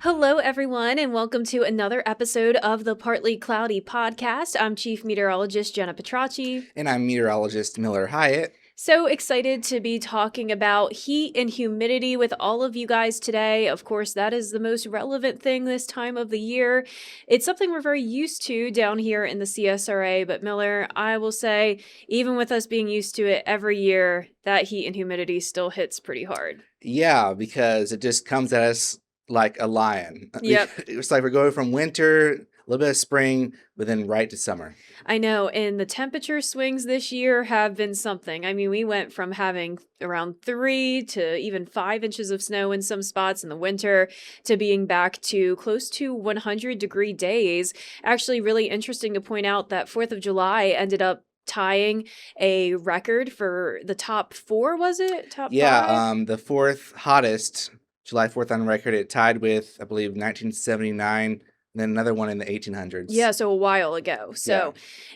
Hello, everyone, and welcome to another episode of the Partly Cloudy podcast. I'm Chief Meteorologist Jenna Petracci. And I'm Meteorologist Miller Hyatt. So excited to be talking about heat and humidity with all of you guys today. Of course, that is the most relevant thing this time of the year. It's something we're very used to down here in the CSRA, but Miller, I will say, even with us being used to it every year, that heat and humidity still hits pretty hard. Yeah, because it just comes at us like a lion. Yep. It's like we're going from winter, a little bit of spring, but then right to summer. I know, and the temperature swings this year have been something. I mean, we went from having around 3 to even 5 inches of snow in some spots in the winter to being back to close to 100-degree days. Actually, really interesting to point out that 4th of July ended up tying a record for the top 4, was it? Top 5? The fourth hottest, July 4th on record, it tied with, I believe, 1979, and then another one in the 1800s. Yeah, so a while ago.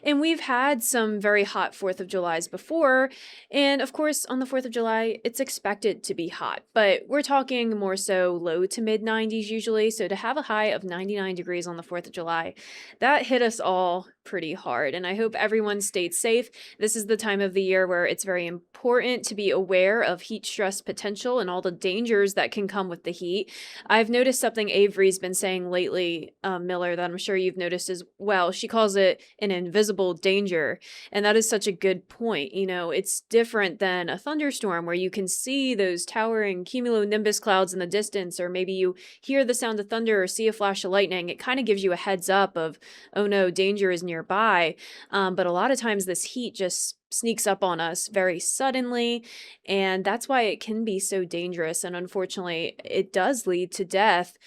And we've had some very hot 4th of Julys before. And of course, on the 4th of July, it's expected to be hot. But we're talking more so low to mid 90s usually. So to have a high of 99 degrees on the 4th of July, that hit us all pretty hard. And I hope everyone stayed safe. This is the time of the year where it's very important to be aware of heat stress potential and all the dangers that can come with the heat. I've noticed something Avery's been saying lately, Miller, that I'm sure you've noticed as well. She calls it an invisible danger. And that is such a good point. You know, it's different than a thunderstorm where you can see those towering cumulonimbus clouds in the distance, or maybe you hear the sound of thunder or see a flash of lightning. It kind of gives you a heads up of, oh no, danger is nearby. But a lot of times this heat just sneaks up on us very suddenly, and that's why it can be so dangerous. And unfortunately, it does lead to death.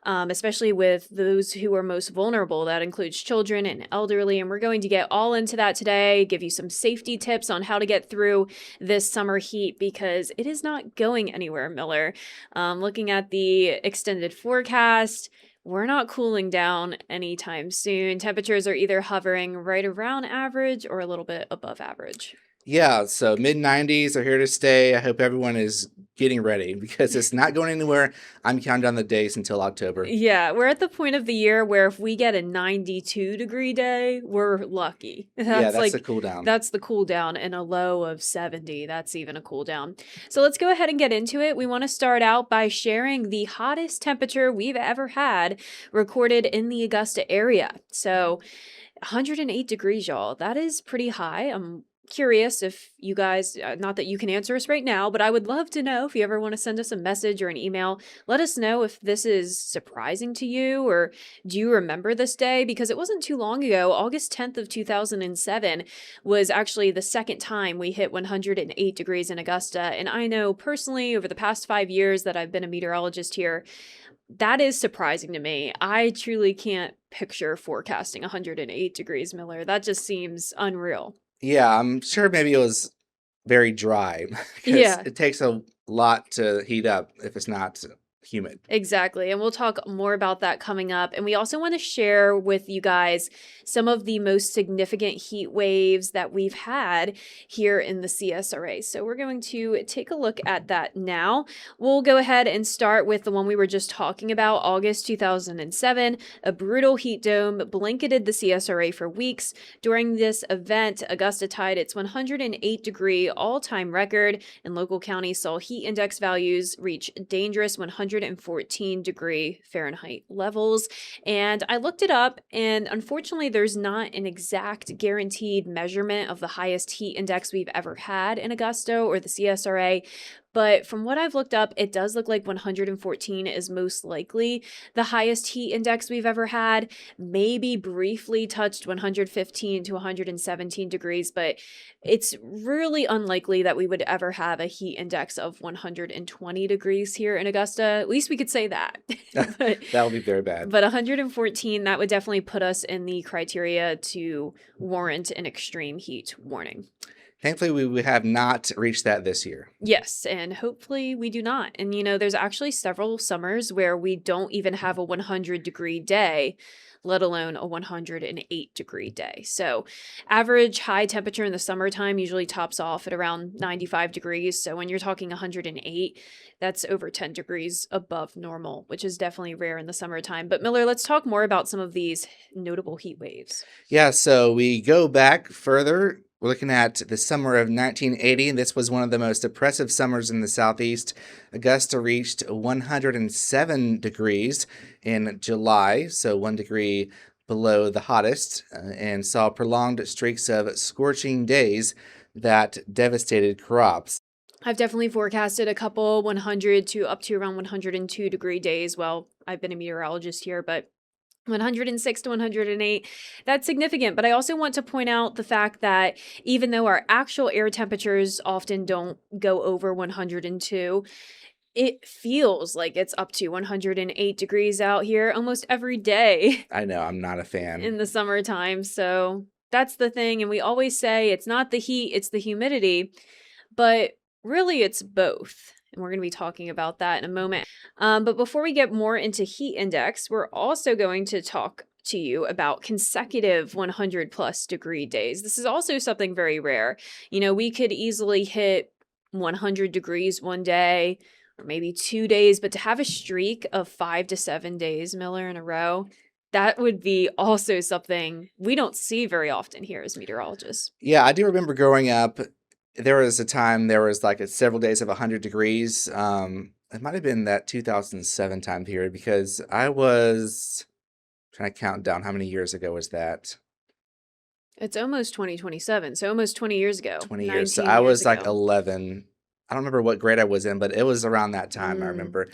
Especially with those who are most vulnerable. That includes children and elderly. And we're going to get all into that today, give you some safety tips on how to get through this summer heat because it is not going anywhere, Miller. Looking at the extended forecast, we're not cooling down anytime soon. Temperatures are either hovering right around average or a little bit above average. Yeah, so mid-90s are here to stay. I hope everyone is getting ready because it's not going anywhere. I'm counting down the days until October. Yeah, we're at the point of the year where if we get a 92-degree day, we're lucky. That's the cool down. That's the cool down, and a low of 70. That's even a cool down. So let's go ahead and get into it. We want to start out by sharing the hottest temperature we've ever had recorded in the Augusta area. So 108 degrees, y'all. That is pretty high. I'm curious if you guys, not that you can answer us right now, but I would love to know if you ever want to send us a message or an email. Let us know if this is surprising to you, or do you remember this day? Because it wasn't too long ago. August 10th of 2007 was actually the second time we hit 108 degrees in Augusta. And I know personally over the past 5 years that I've been a meteorologist here, that is surprising to me. I truly can't picture forecasting 108 degrees, Miller. That just seems unreal. Yeah, I'm sure maybe it was very dry. Yeah. It takes a lot to heat up if it's not humid. Exactly. And we'll talk more about that coming up. And we also want to share with you guys some of the most significant heat waves that we've had here in the CSRA. So we're going to take a look at that now. We'll go ahead and start with the one we were just talking about, August 2007. A brutal heat dome blanketed the CSRA for weeks. During this event, Augusta tied its 108-degree all-time record, and local counties saw heat index values reach dangerous 114-degree Fahrenheit levels. And I looked it up, and unfortunately, there's not an exact guaranteed measurement of the highest heat index we've ever had in Augusta or the CSRA. But from what I've looked up, it does look like 114 is most likely the highest heat index we've ever had. Maybe briefly touched 115 to 117 degrees, but it's really unlikely that we would ever have a heat index of 120 degrees here in Augusta. At least we could say that. That would be very bad. But 114, that would definitely put us in the criteria to warrant an extreme heat warning. Thankfully, we have not reached that this year. Yes, and hopefully we do not. And, you know, there's actually several summers where we don't even have a 100-degree day, let alone a 108-degree day. So average high temperature in the summertime usually tops off at around 95 degrees. So when you're talking 108, that's over 10 degrees above normal, which is definitely rare in the summertime. But Miller, let's talk more about some of these notable heat waves. Yeah, so we go back further. We're looking at the summer of 1980. This was one of the most oppressive summers in the Southeast. Augusta reached 107 degrees in July, so 1 degree below the hottest, and saw prolonged streaks of scorching days that devastated crops. I've definitely forecasted a couple 100 to up to around 102-degree days. Well, I've been a meteorologist here, but 106 to 108, that's significant. But I also want to point out the fact that even though our actual air temperatures often don't go over 102, it feels like it's up to 108 degrees out here almost every day I know, I'm not a fan. in the summertime. So that's the thing. And we always say it's not the heat, it's the humidity. But really, it's both. And we're going to be talking about that in a moment. But before we get more into heat index, we're also going to talk to you about consecutive 100 plus degree days. This is also something very rare. You know, we could easily hit 100 degrees one day or maybe 2 days, but to have a streak of 5 to 7 days, Miller, in a row, that would be also something we don't see very often here as meteorologists. Yeah, I do remember growing up. There was a time there was like several days of 100 degrees. It might have been that 2007 time period because I was trying to count down how many years ago was that? It's almost 2027, so almost 20 years ago. 20 years. So 19 I years was like ago. 11. I don't remember what grade I was in, but it was around that time, I Mm. remember.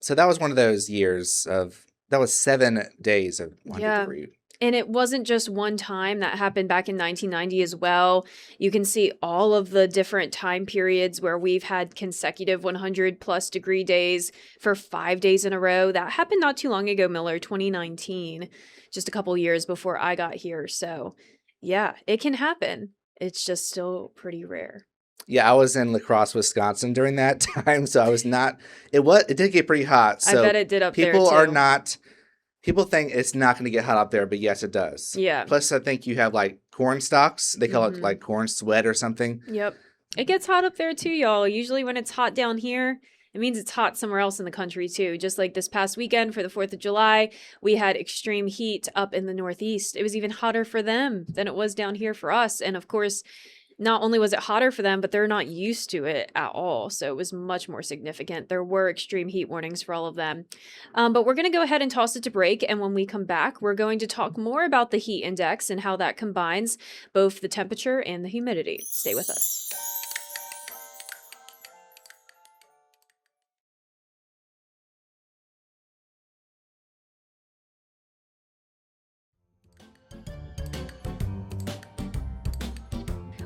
So that was one of those years that was 7 days of 100 Yeah. degree. And it wasn't just one time. That happened back in 1990 as well. You can see all of the different time periods where we've had consecutive 100 plus degree days for 5 days in a row. That happened not too long ago, Miller, 2019, just a couple years before I got here. So yeah, it can happen. It's just still pretty rare. Yeah, I was in La Crosse, Wisconsin during that time, so I was not. It did get pretty hot. I So bet it did up there people are too. not. People think it's not going to get hot up there, but yes, it does. Yeah. Plus, I think you have like corn stalks. They call it Mhm. like corn sweat or something. Yep. It gets hot up there too, y'all. Usually when it's hot down here, it means it's hot somewhere else in the country too. Just like this past weekend for the 4th of July, we had extreme heat up in the Northeast. It was even hotter for them than it was down here for us. And of course, not only was it hotter for them, but they're not used to it at all. So it was much more significant. There were extreme heat warnings for all of them. But we're going to go ahead and toss it to break. And when we come back, we're going to talk more about the heat index and how that combines both the temperature and the humidity. Stay with us.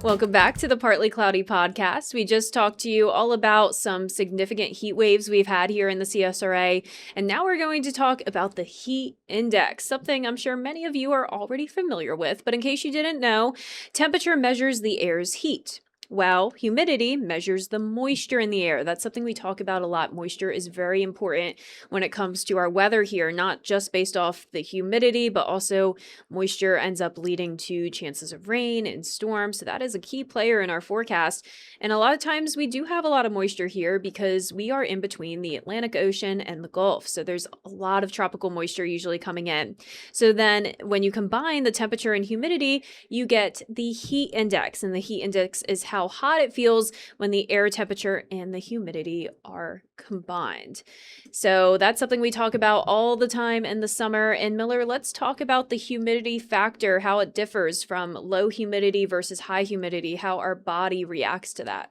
Welcome back to the Partly Cloudy podcast. We just talked to you all about some significant heat waves we've had here in the CSRA, and now we're going to talk about the heat index, something I'm sure many of you are already familiar with, but in case you didn't know, temperature measures the air's heat. Well, humidity measures the moisture in the air. That's something we talk about a lot. Moisture is very important when it comes to our weather here, not just based off the humidity, but also moisture ends up leading to chances of rain and storms. So that is a key player in our forecast. And a lot of times we do have a lot of moisture here because we are in between the Atlantic Ocean and the Gulf. So there's a lot of tropical moisture usually coming in. So then when you combine the temperature and humidity, you get the heat index. And the heat index is how hot it feels when the air temperature and the humidity are combined. So that's something we talk about all the time in the summer. And Miller, let's talk about the humidity factor, how it differs from low humidity versus high humidity, how our body reacts to that.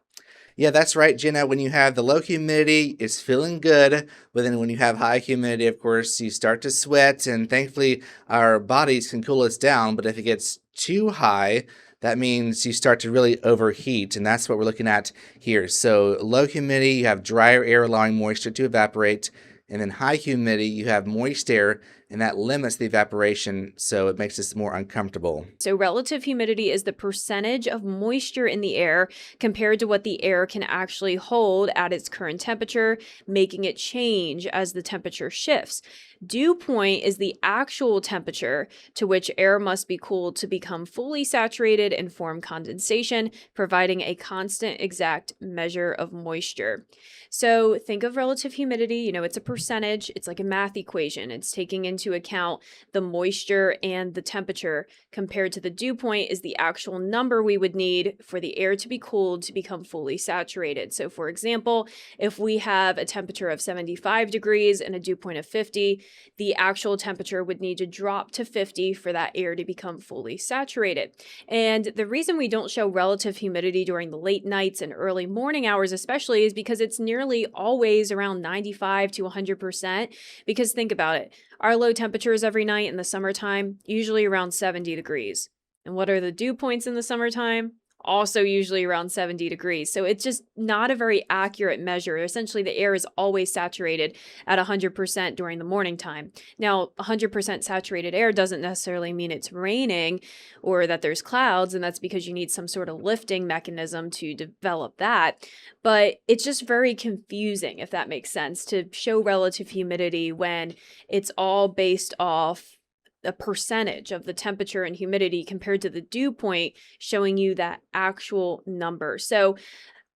Yeah, that's right, Jenna. When you have the low humidity, it's feeling good. But then when you have high humidity, of course, you start to sweat. And thankfully, our bodies can cool us down. But if it gets too high, that means you start to really overheat, and that's what we're looking at here. So low humidity, you have drier air allowing moisture to evaporate, and then high humidity, you have moist air and that limits the evaporation, so it makes us more uncomfortable. So relative humidity is the percentage of moisture in the air compared to what the air can actually hold at its current temperature, making it change as the temperature shifts. Dew point is the actual temperature to which air must be cooled to become fully saturated and form condensation, providing a constant exact measure of moisture. So think of relative humidity, it's a percentage, it's like a math equation. It's taking into account the moisture and the temperature compared to the dew point is the actual number we would need for the air to be cooled to become fully saturated. So for example, if we have a temperature of 75 degrees and a dew point of 50, the actual temperature would need to drop to 50 for that air to become fully saturated. And the reason we don't show relative humidity during the late nights and early morning hours especially is because it's nearly always around 95 to 100%. Because think about it, our low temperatures every night in the summertime, usually around 70 degrees. And what are the dew points in the summertime? Also usually around 70 degrees. So it's just not a very accurate measure. Essentially, the air is always saturated at 100% during the morning time. Now, 100% saturated air doesn't necessarily mean it's raining or that there's clouds, and that's because you need some sort of lifting mechanism to develop that. But it's just very confusing, if that makes sense, to show relative humidity when it's all based off a percentage of the temperature and humidity compared to the dew point, showing you that actual number. So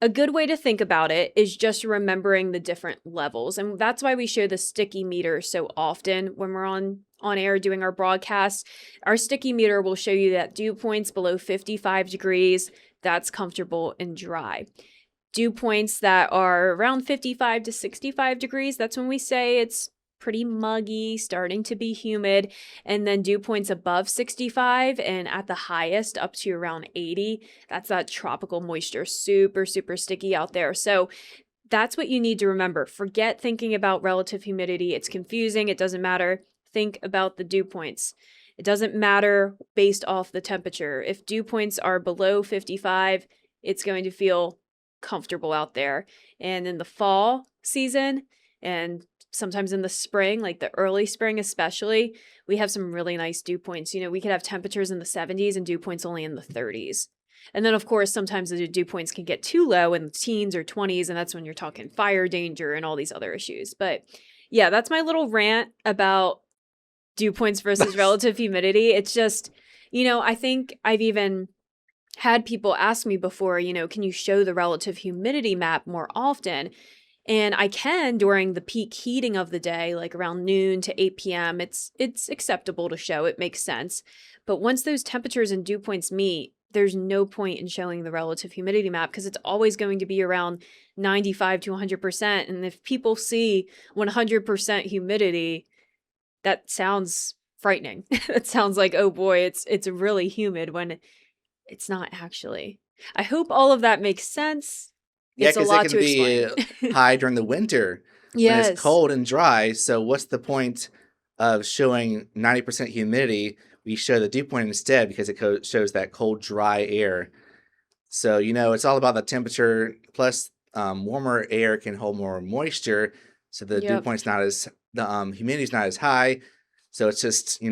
a good way to think about it is just remembering the different levels. And that's why we show the sticky meter so often when we're on air doing our broadcasts. Our sticky meter will show you that dew points below 55 degrees, that's comfortable and dry. Dew points that are around 55 to 65 degrees, that's when we say it's pretty muggy, starting to be humid, and then dew points above 65 and at the highest up to around 80. That's that tropical moisture, super, super sticky out there. So that's what you need to remember. Forget thinking about relative humidity. It's confusing. It doesn't matter. Think about the dew points. It doesn't matter based off the temperature. If dew points are below 55, it's going to feel comfortable out there. And in the fall season, and sometimes in the spring, like the early spring especially, we have some really nice dew points. We could have temperatures in the 70s and dew points only in the 30s. And then, of course, sometimes the dew points can get too low in the teens or 20s, and that's when you're talking fire danger and all these other issues. But yeah, that's my little rant about dew points versus relative humidity. It's just, I think I've even had people ask me before, can you show the relative humidity map more often? And I can during the peak heating of the day, like around noon to 8 p.m. It's acceptable to show. It makes sense. But once those temperatures and dew points meet, there's no point in showing the relative humidity map because it's always going to be around 95 to 100%. And if people see 100% humidity, that sounds frightening. It sounds like, oh boy, it's really humid when it's not actually. I hope all of that makes sense. Yeah, It's a because lot it can to be explain. high during the winter when Yes. it's cold and dry. So what's the point of showing 90% humidity? We show the dew point instead because it shows that cold, dry air. So, it's all about the temperature. Plus, warmer air can hold more moisture. So the dew Yep. point's not the humidity's not as high. So it's just,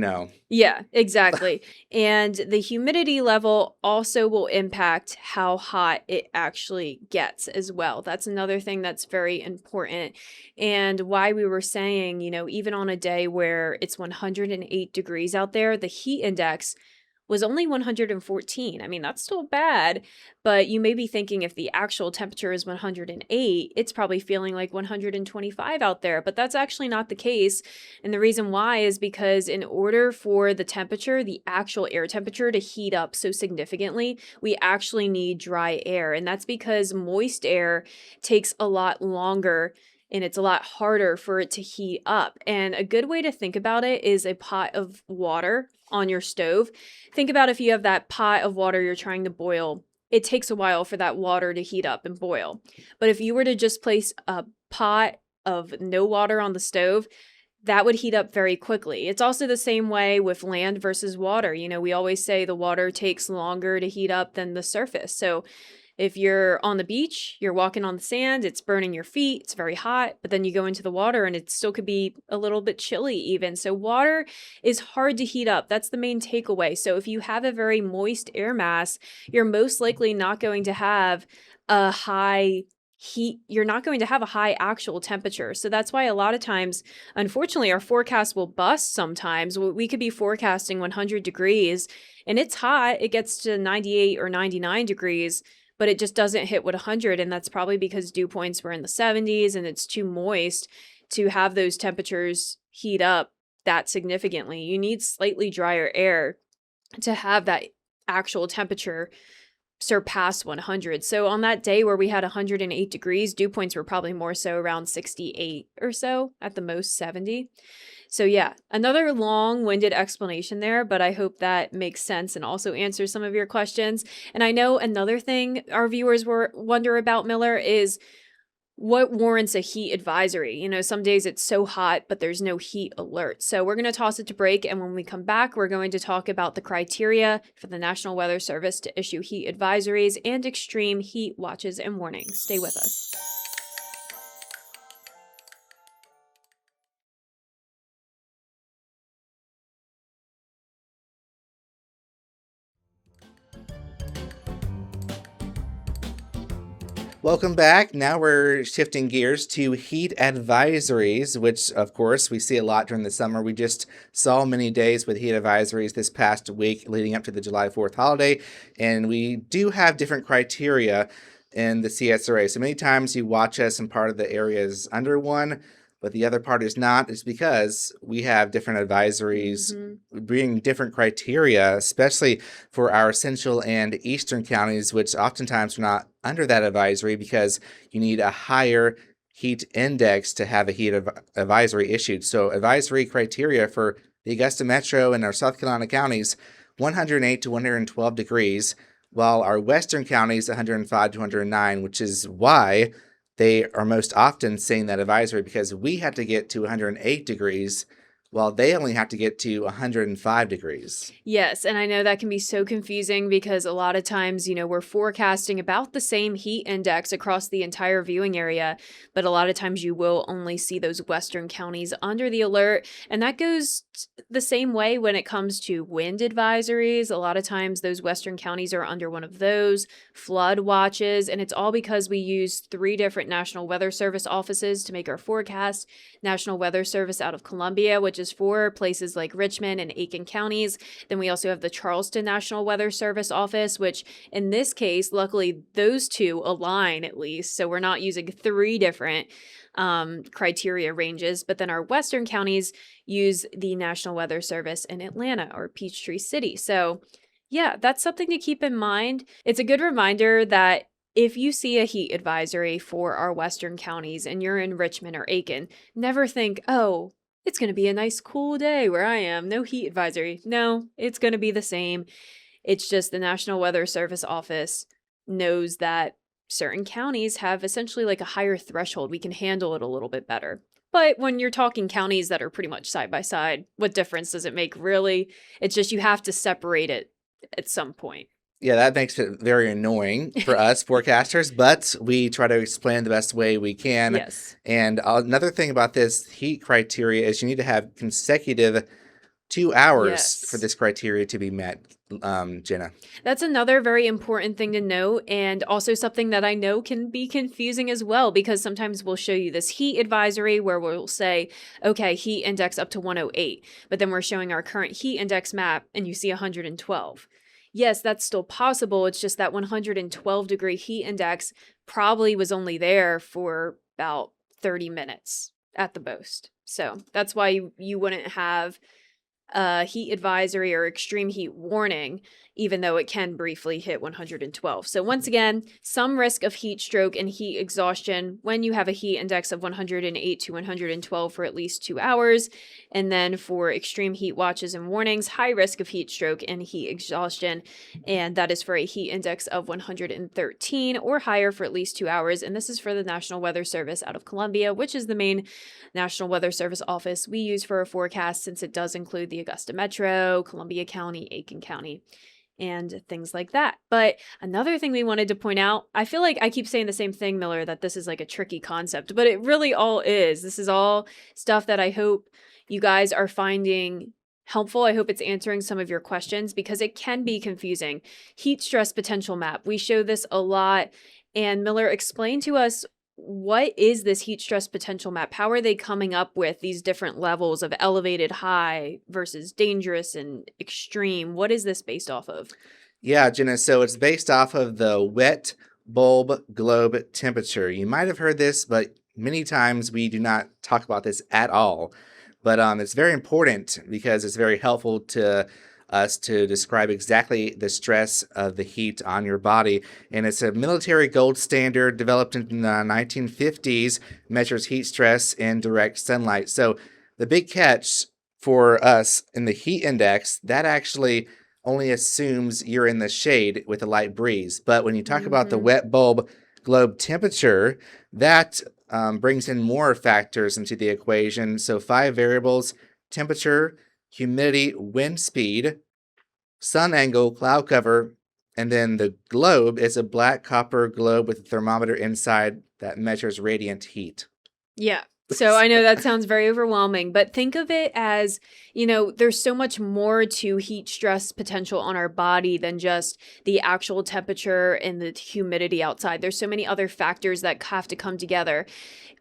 Yeah, exactly. And the humidity level also will impact how hot it actually gets as well. That's another thing that's very important. And why we were saying, even on a day where it's 108 degrees out there, the heat index was only 114. I mean, that's still bad, but you may be thinking if the actual temperature is 108, it's probably feeling like 125 out there, but that's actually not the case. And the reason why is because in order for the temperature, the actual air temperature to heat up so significantly, we actually need dry air. And that's because moist air takes a lot longer and it's a lot harder for it to heat up. And a good way to think about it is a pot of water on your stove. Think about if you have that pot of water you're trying to boil, it takes a while for that water to heat up and boil. But if you were to just place a pot of no water on the stove, that would heat up very quickly. It's also the same way with land versus water. We always say the water takes longer to heat up than the surface. So If you're on the beach, you're walking on the sand, it's burning your feet, it's very hot, but then you go into the water and it still could be a little bit chilly even. So water is hard to heat up. That's the main takeaway. So if you have a very moist air mass, you're most likely not going to have a high heat. You're not going to have a high actual temperature. So that's why a lot of times, unfortunately, our forecast will bust sometimes. We could be forecasting 100 degrees and it's hot. It gets to 98 or 99 degrees, but it just doesn't hit with 100. And that's probably because dew points were in the 70s and it's too moist to have those temperatures heat up that significantly. You need slightly drier air to have that actual temperature surpass 100. So on that day where we had 108 degrees, dew points were probably more so around 68 or so, at the most 70. So yeah, another long-winded explanation there, but I hope that makes sense and also answers some of your questions. And I know another thing our viewers wonder about, Miller, is what warrants a heat advisory? You know, some days it's so hot, but there's no heat alert. So we're going to toss it to break. And when we come back, we're going to talk about the criteria for the National Weather Service to issue heat advisories and extreme heat watches and warnings. Stay with us. Welcome back. Now we're shifting gears to heat advisories, which, of course, we see a lot during the summer. We just saw many days with heat advisories this past week leading up to the July 4th holiday, and we do have different criteria in the CSRA. So many times you watch us and part of the area is under one, but the other part is not. It's because we have different advisories bringing different criteria, especially for our central and eastern counties, which oftentimes are not under that advisory because you need a higher heat index to have a heat advisory issued. So advisory criteria for the Augusta Metro and our South Carolina counties, 108 to 112 degrees, while our western counties, 105 to 109, which is why they are most often seeing that advisory, because we have to get to 108 degrees while they only have to get to 105 degrees. Yes, and I know that can be so confusing because a lot of times, you know, we're forecasting about the same heat index across the entire viewing area, but a lot of times you will only see those western counties under the alert, and that goes the same way when it comes to wind advisories. A lot of times those western counties are under one of those, flood watches, and it's all because we use 3 different National Weather Service offices to make our forecast. National Weather Service out of Columbia, which is for places like Richmond and Aiken counties. Then we also have the Charleston National Weather Service office, which in this case, luckily, those 2 align at least. So we're not using 3 different criteria ranges. But then our western counties use the National Weather Service in Atlanta or Peachtree City. So yeah, that's something to keep in mind. It's a good reminder that if you see a heat advisory for our western counties and you're in Richmond or Aiken, never think, oh, it's going to be a nice cool day where I am. No heat advisory. No, it's going to be the same. It's just the National Weather Service office knows that certain counties have essentially like a higher threshold. We can handle it a little bit better. But when you're talking counties that are pretty much side by side, what difference does it make really? It's just you have to separate it at some point. Yeah, that makes it very annoying for us forecasters, but we try to explain the best way we can. Yes. And another thing about this heat criteria is you need to have consecutive 2 hours for this criteria to be met, Jenna. That's another very important thing to note, and also something that I know can be confusing as well, because sometimes we'll show you this heat advisory where we'll say, okay, heat index up to 108, but then we're showing our current heat index map and you see 112. Yes, that's still possible. It's just that 112 degree heat index probably was only there for about 30 minutes at the most. So that's why you wouldn't have a heat advisory or extreme heat warning, even though it can briefly hit 112. So once again, some risk of heat stroke and heat exhaustion when you have a heat index of 108 to 112 for at least 2 hours. And then for extreme heat watches and warnings, high risk of heat stroke and heat exhaustion. And that is for a heat index of 113 or higher for at least 2 hours. And this is for the National Weather Service out of Columbia, which is the main National Weather Service office we use for our forecast, since it does include the Augusta Metro, Columbia County, Aiken County, and things like that. But another thing we wanted to point out, I feel like I keep saying the same thing, Miller, that this is like a tricky concept, but it really all is. This is all stuff that I hope you guys are finding helpful. I hope it's answering some of your questions because it can be confusing. Heat stress potential map. We show this a lot. And Miller, explain to us, what is this heat stress potential map? How are they coming up with these different levels of elevated, high versus dangerous and extreme? What is this based off of? Yeah, Jenna. So it's based off of the wet bulb globe temperature. You might have heard this, but many times we do not talk about this at all. But it's very important because it's very helpful to us to describe exactly the stress of the heat on your body. And it's a military gold standard developed in the 1950s, measures heat stress in direct sunlight. So the big catch for us in the heat index, that actually only assumes you're in the shade with a light breeze. But when you talk about the wet bulb globe temperature, that brings in more factors into the equation. So 5 variables: temperature, humidity, wind speed, sun angle, cloud cover, and then the globe is a black copper globe with a thermometer inside that measures radiant heat. Yeah. So I know that sounds very overwhelming, but think of it as, there's so much more to heat stress potential on our body than just the actual temperature and the humidity outside. There's so many other factors that have to come together.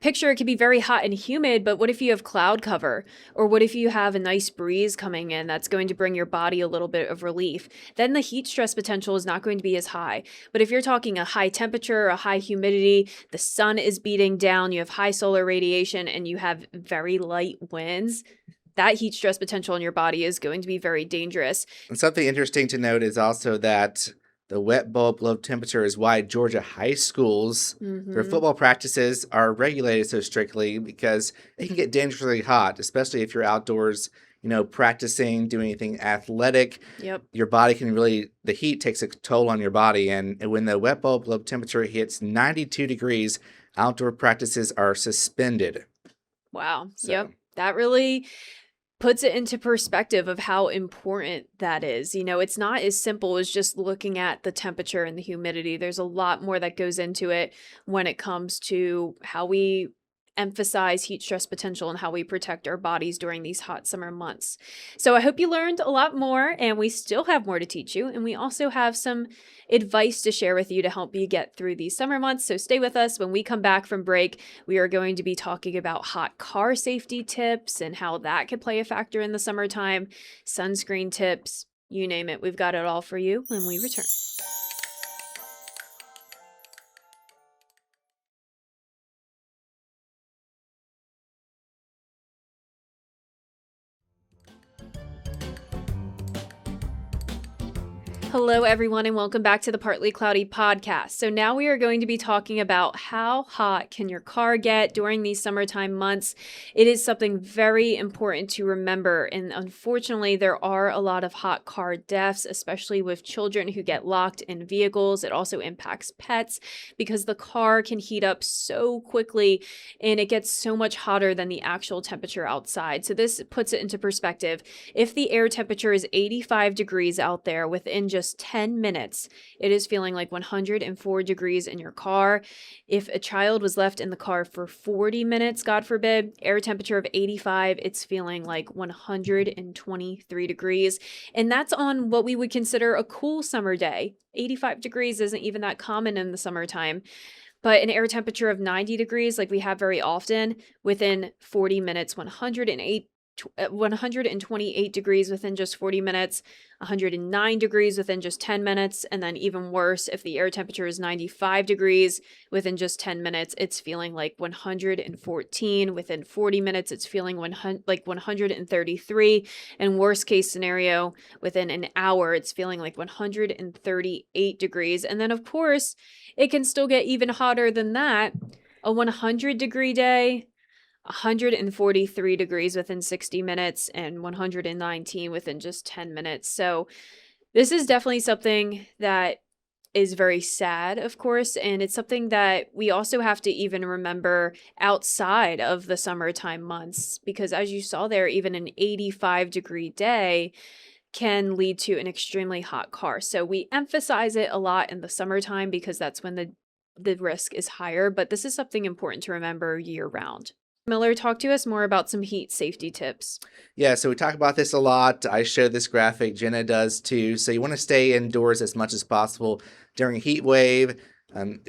Picture it could be very hot and humid, but what if you have cloud cover? Or what if you have a nice breeze coming in that's going to bring your body a little bit of relief? Then the heat stress potential is not going to be as high. But if you're talking a high temperature, a high humidity, the sun is beating down, you have high solar radiation, and you have very light winds, that heat stress potential in your body is going to be very dangerous. And something interesting to note is also that the wet bulb globe temperature is why Georgia high schools, their football practices are regulated so strictly, because it can get dangerously hot, especially if you're outdoors, practicing, doing anything athletic. Yep. Your body can the heat takes a toll on your body. And when the wet bulb globe temperature hits 92 degrees, outdoor practices are suspended. Wow. So. Yep. That really puts it into perspective of how important that is. It's not as simple as just looking at the temperature and the humidity. There's a lot more that goes into it when it comes to how we emphasize heat stress potential and how we protect our bodies during these hot summer months. So I hope you learned a lot more, and we still have more to teach you. And we also have some advice to share with you to help you get through these summer months. So stay with us. When we come back from break, we are going to be talking about hot car safety tips and how that could play a factor in the summertime, sunscreen tips, you name it. We've got it all for you when we return. Hello, everyone, and welcome back to the Partly Cloudy podcast. So now we are going to be talking about how hot can your car get during these summertime months. It is something very important to remember, and unfortunately, there are a lot of hot car deaths, especially with children who get locked in vehicles. It also impacts pets because the car can heat up so quickly, and it gets so much hotter than the actual temperature outside. So this puts it into perspective. If the air temperature is 85 degrees out there within just 10 minutes, it is feeling like 104 degrees in your car. If a child was left in the car for 40 minutes, God forbid, air temperature of 85, it's feeling like 123 degrees. And that's on what we would consider a cool summer day. 85 degrees isn't even that common in the summertime. But an air temperature of 90 degrees, like we have very often, within 40 minutes, 128 degrees within just 40 minutes, 109 degrees within just 10 minutes, and then even worse, if the air temperature is 95 degrees within just 10 minutes, it's feeling like 114. Within 40 minutes, it's feeling like 133. And worst case scenario, within an hour, it's feeling like 138 degrees. And then, of course, it can still get even hotter than that. A 100-degree day, 143 degrees within 60 minutes, and 119 within just 10 minutes. So this is definitely something that is very sad, of course, and it's something that we also have to even remember outside of the summertime months, because as you saw there, even an 85-degree day can lead to an extremely hot car. So we emphasize it a lot in the summertime because that's when the risk is higher, but this is something important to remember year round. Miller, talk to us more about some heat safety tips. Yeah, so we talk about this a lot. I show this graphic, Jenna does too. So you want to stay indoors as much as possible during a heat wave.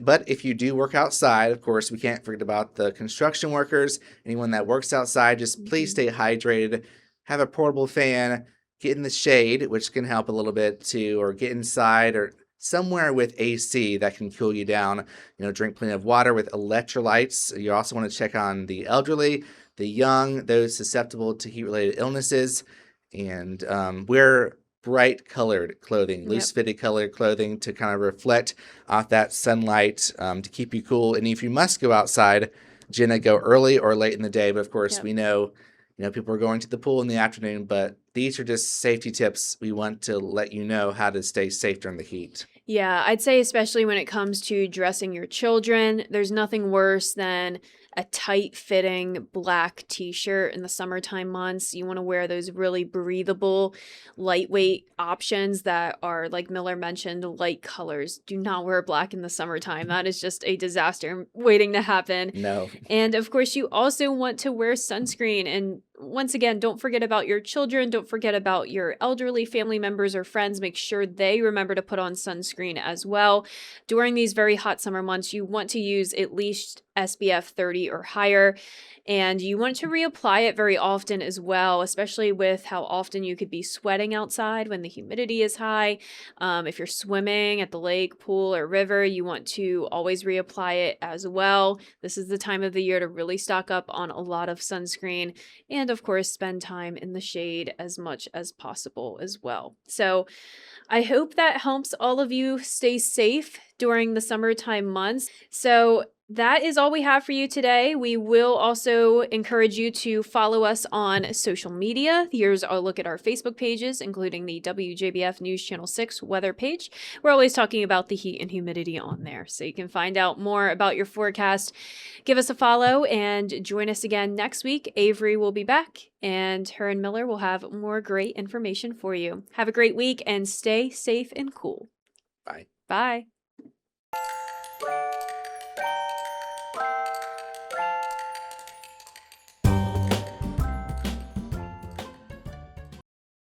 But if you do work outside, of course, we can't forget about the construction workers. Anyone that works outside, just please stay hydrated. Have a portable fan. Get in the shade, which can help a little bit too, or get inside or somewhere with AC that can cool you down. Drink plenty of water with electrolytes. You also want to check on the elderly, the young, those susceptible to heat-related illnesses, and wear bright colored clothing, loose fitted colored clothing to kind of reflect off that sunlight to keep you cool. And if you must go outside, Jenna, go early or late in the day. But of course, we know people are going to the pool in the afternoon, but these are just safety tips. We want to let you know how to stay safe during the heat. Yeah, I'd say especially when it comes to dressing your children, there's nothing worse than a tight-fitting black t-shirt in the summertime months. You want to wear those really breathable, lightweight options that are, like Miller mentioned, light colors. Do not wear black in the summertime. That is just a disaster waiting to happen. No. And of course, you also want to wear sunscreen. And once again, don't forget about your children. Don't forget about your elderly family members or friends. Make sure they remember to put on sunscreen as well. During these very hot summer months, you want to use at least SPF 30 or higher. And you want to reapply it very often as well, especially with how often you could be sweating outside when the humidity is high. If you're swimming at the lake, pool, or river, you want to always reapply it as well. This is the time of the year to really stock up on a lot of sunscreen and, of course, spend time in the shade as much as possible as well. So I hope that helps all of you stay safe during the summertime months. So that is all we have for you today. We will also encourage you to follow us on social media. Here's a look at our Facebook pages, including the WJBF News Channel 6 weather page. We're always talking about the heat and humidity on there, so you can find out more about your forecast. Give us a follow and join us again next week. Avery will be back, and her and Miller will have more great information for you. Have a great week and stay safe and cool. Bye. Bye.